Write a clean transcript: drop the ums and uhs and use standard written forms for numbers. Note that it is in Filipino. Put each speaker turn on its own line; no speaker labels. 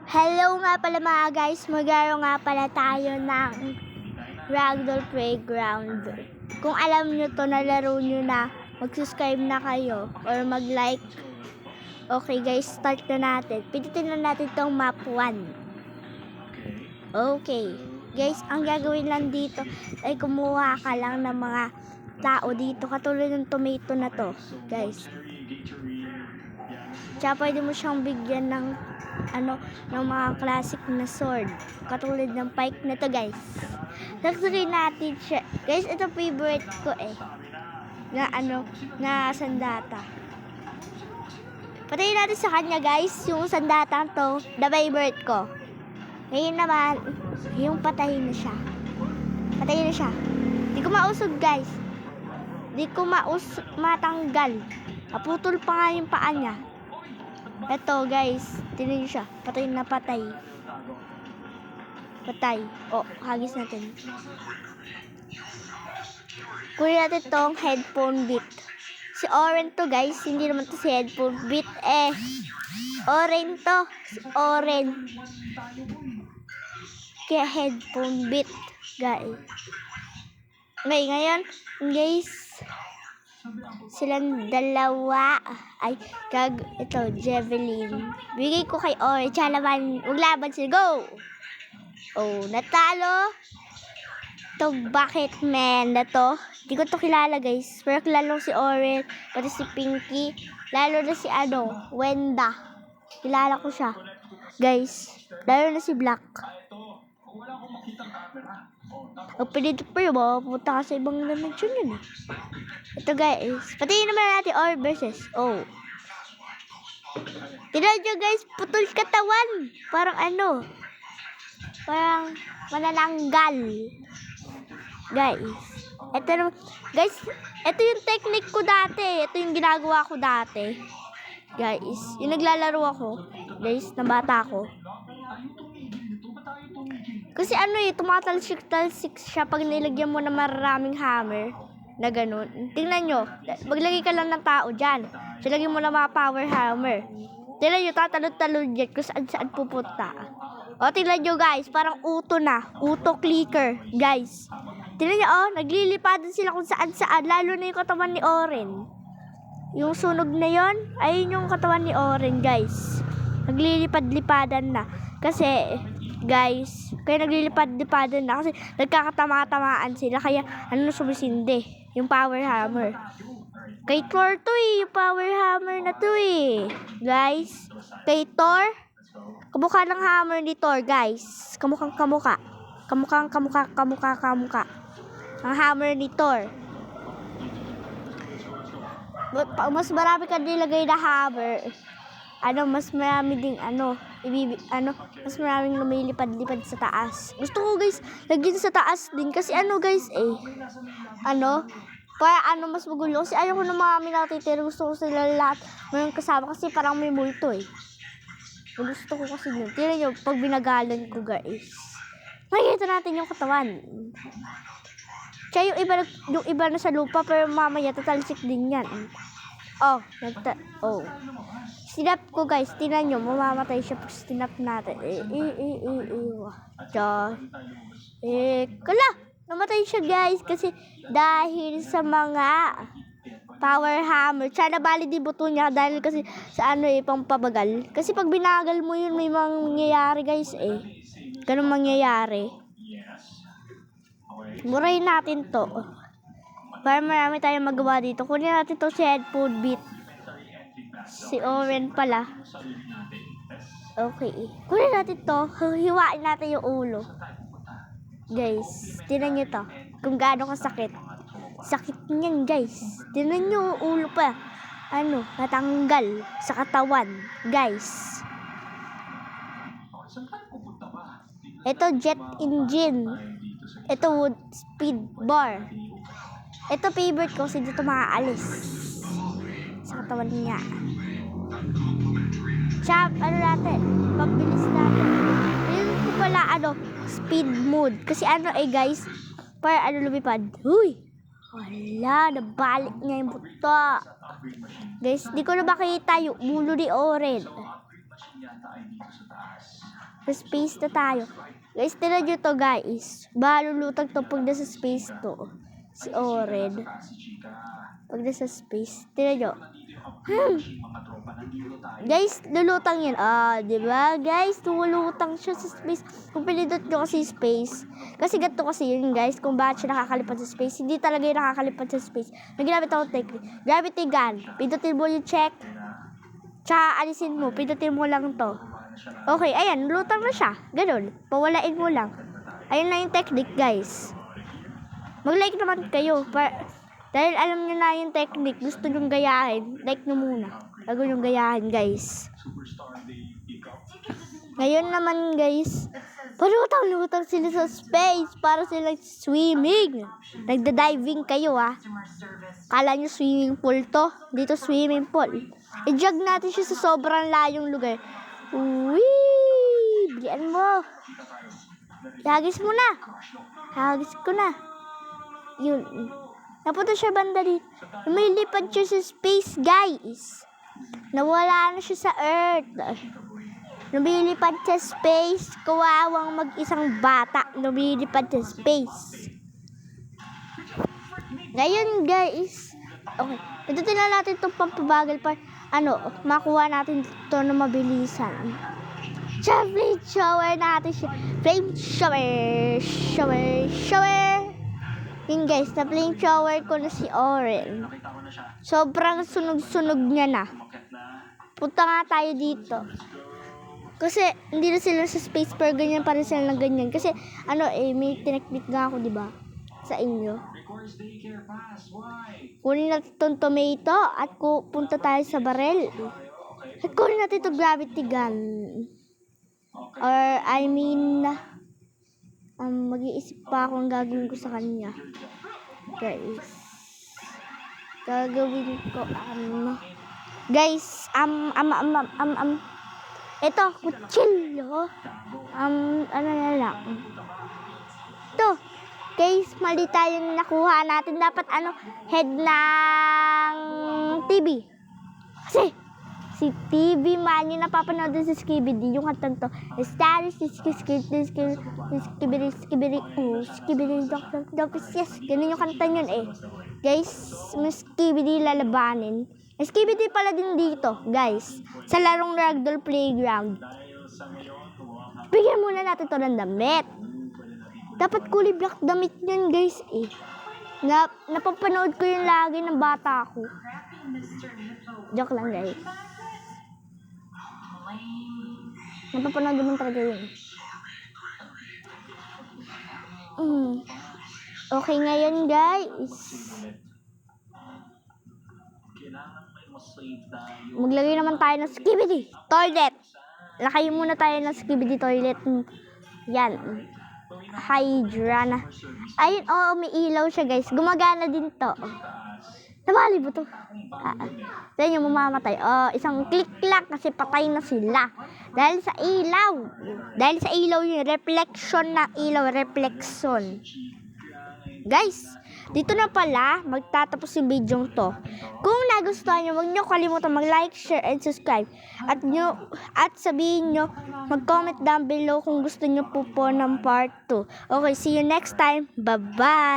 Hello nga pala mga guys, maglaro nga pala tayo ng Ragdoll Playground. Kung alam nyo to, nalaro nyo na, mag-subscribe na kayo or mag-like. Okay guys, start na natin. Pindutin na natin tong map 1. Okay. Guys, ang gagawin lang dito ay kumuha ka lang ng mga tao dito. Katulad ng tomato na to, guys. Tsaka pwede mo siyang bigyan ng ng mga classic na sword. Katulad ng pike na to, guys. Saksakin natin siya. Guys, ito favorite ko na sandata. Patayin natin sa kanya, guys, yung sandata to, the favorite ko. Ngayon naman, yung patayin na siya. Patayin na siya. Di ko mausog, guys. Di ko matanggal. Naputol pa nga yung paa niya. Eto guys, tingnan niyo siya. Patay na patay. Patay. O, hagis natin. Kunin natin tong headphone bit. Si Oren to guys, hindi naman to si headphone bit Oren to. Si Oren. Kaya headphone bit, guys. Ngayon, guys, silang dalawa ay ito Javelin bigay ko kay Orange. Tsaka naman maglaban sila. Go! Oh, natalo to. Bakit man na to? Hindi ko to kilala guys, pero kilala ko si Orange, pati si Pinky, lalo na si Wenda, kilala ko siya guys, lalo na si Black. Pag pinito pa yun, mapupunta ka sa ibang dimension yun. Ito guys, patingin naman natin or versus tignan nyo guys, putol katawan. Parang parang manananggal. Guys, ito yung technique ko dati. Ito yung ginagawa ko dati. Guys, yung naglalaro ako, guys, na bata ako. Kasi tumatalsik siya pag nilagyan mo na maraming hammer na ganun. Tingnan nyo, maglagay ka lang ng tao dyan. So, lagyan mo na mga power hammer. Tingnan nyo, tatalon-talon dyan kung saan pupunta. O, tingnan nyo guys, parang uto na. Uto clicker, guys. Tingnan nyo, naglilipadan sila kung saan-saan. Lalo na yung katawan ni Oren. Yung sunog na yon, ayun yung katawan ni Oren, guys. Naglilipad-lipadan na. Kasi, guys, kaya naglilipad-lipadan na kasi nagkakatama-tamaan sila. Kaya, sumisindi? Yung power hammer. Kay Thor to yung power hammer na to guys. Kay Thor, kamukha ng hammer ni Thor, guys. Kamukhang kamukha. Ang hammer ni Thor. Mas marami ka nilagay na hammer. Mas marami ding mas maraming lumilipad-lipad sa taas. Gusto ko guys, lagyan sa taas din kasi guys para mas magulo. Kasi ayaw ko na marami natitira. Gusto ko sila lahat mayroong kasama kasi parang may multo Gusto ko kasi yun. Tira nyo, pag binagalan ko guys, makikita natin yung katawan. Kaya yung iba na sa lupa, pero mamaya tatalsik din yan. Sinap ko guys, tinan nyo, mamamatay siya pag sinap natin. Kala, namatay siya guys kasi dahil sa mga power hammer. Sana bali di buto niya dahil kasi sa pampabagal. Kasi pag binagal mo yun, may mangyayari guys Ganun mangyayari. Murahin natin to. Para marami tayong magawa dito. Kunin natin to si headphone bit. Si Oren pala. Okay. Kunin natin to. Hiwain natin yung ulo. Guys, tinan nyo to. Kung gaano kasakit. Sakit niyan guys. Tinan nyo yung ulo pa. Natanggal sa katawan. Guys. Ito jet engine. Ito wood speed bar. Ito favorite ko kasi dito maaalis sa katawan niya. Chop, natin? Pabilis natin. Ayun ko pala, speed mode. Kasi guys, para lumipad. Huy! Wala, nabalik niya yung buto. Guys, di ko na makita yung ulo ni Oren. Sa space na tayo. Guys, tignan nyo to guys. Lulutang to pag nasa space to. Si Oren. Pag nasa space. Tignan nyo. Guys, lulutang yan. Diba? Guys, lulutang siya sa space. Kung pinindot nyo kasi space. Kasi ganito kasi yun guys. Kung bakit siya nakakalipad sa space. Hindi talaga yung nakakalipad sa space. May ginamit akong technique. Gravity gun. Pindutin mo yung check. Tsaka alisin mo. Pindutin mo lang to. Okay, ayan, lutang na siya. Ganun, pawalain mo lang. Ayun na yung technique, guys. Mag-like naman kayo. Dahil alam nyo na yung technique, gusto nyong gayahin, like nyo muna. Bago nyong gayahin, guys. Ngayon naman, guys, palutang-lutang sila sa space para sila swimming. Nagda-diving kayo, Kala nyo swimming pool to? Dito swimming pool. I-jog natin siya sa sobrang layong lugar. Uy! Bilian mo. Hagis mo na. Hagis ko na. Yun. Napunta siya banda dito. Lumilipad siya sa space, guys. Nawala na siya sa Earth. Lumilipad sa space. Kawawang mag-isang bata. Lumilipad sa space. Ngayon, guys. Okay. Ito na natin itong pampabagal pa. Makuha natin ito na mabilisan. Flame shower natin siya. Flame shower. Shower. Yun guys, na flame shower ko na si Oren. Sobrang sunog-sunog niya na. Punta nga tayo dito. Kasi hindi na sila sa space pero ganyan pa rin sila ng ganyan. Kasi may tineknik nga ako, diba? Sa inyo. Kunin natin itong tomato at punta tayo sa barrel. At kunin natin itong gravity gun. Or, mag-iisip pa ako ang gagawin ko sa kanya. Guys. Gagawin ko, guys, ito, kutsilyo. Ano na lang. Ito. Guys, mali tayong nakuha natin. Dapat head ng TV. Kasi, si TV man, yung napapanood din sa Skibidi, yung kantang to. Ganun yung kanta yun Guys, may Skibidi lalabanin. Skibidi pala din dito, guys. Sa larong Ragdoll Playground. Bigyan muna natin to ng damit. Dapat kulay black damit yun, guys, napapanood ko yun lagi ng bata ako. Joke lang, guys. Napapanood naman talaga yun. Okay, ngayon, guys. Maglagay naman tayo ng Skibidi toilet. Lakayin muna tayo ng Skibidi toilet. Yan. Hydra na. Ayun, may ilaw siya, guys. Gumagana din to. Nabali ba to? Then yung mamamatay. Isang click lang kasi patay na sila. Dahil sa ilaw. Dahil sa ilaw yung reflection ng ilaw. Reflection. Guys, dito na pala magtatapos yung video to. Kung nagustuhan nyo, huwag nyo kalimutan mag-like, share, and subscribe. At sabihin nyo, mag-comment down below kung gusto nyo po ng part 2. Okay, see you next time. Bye-bye!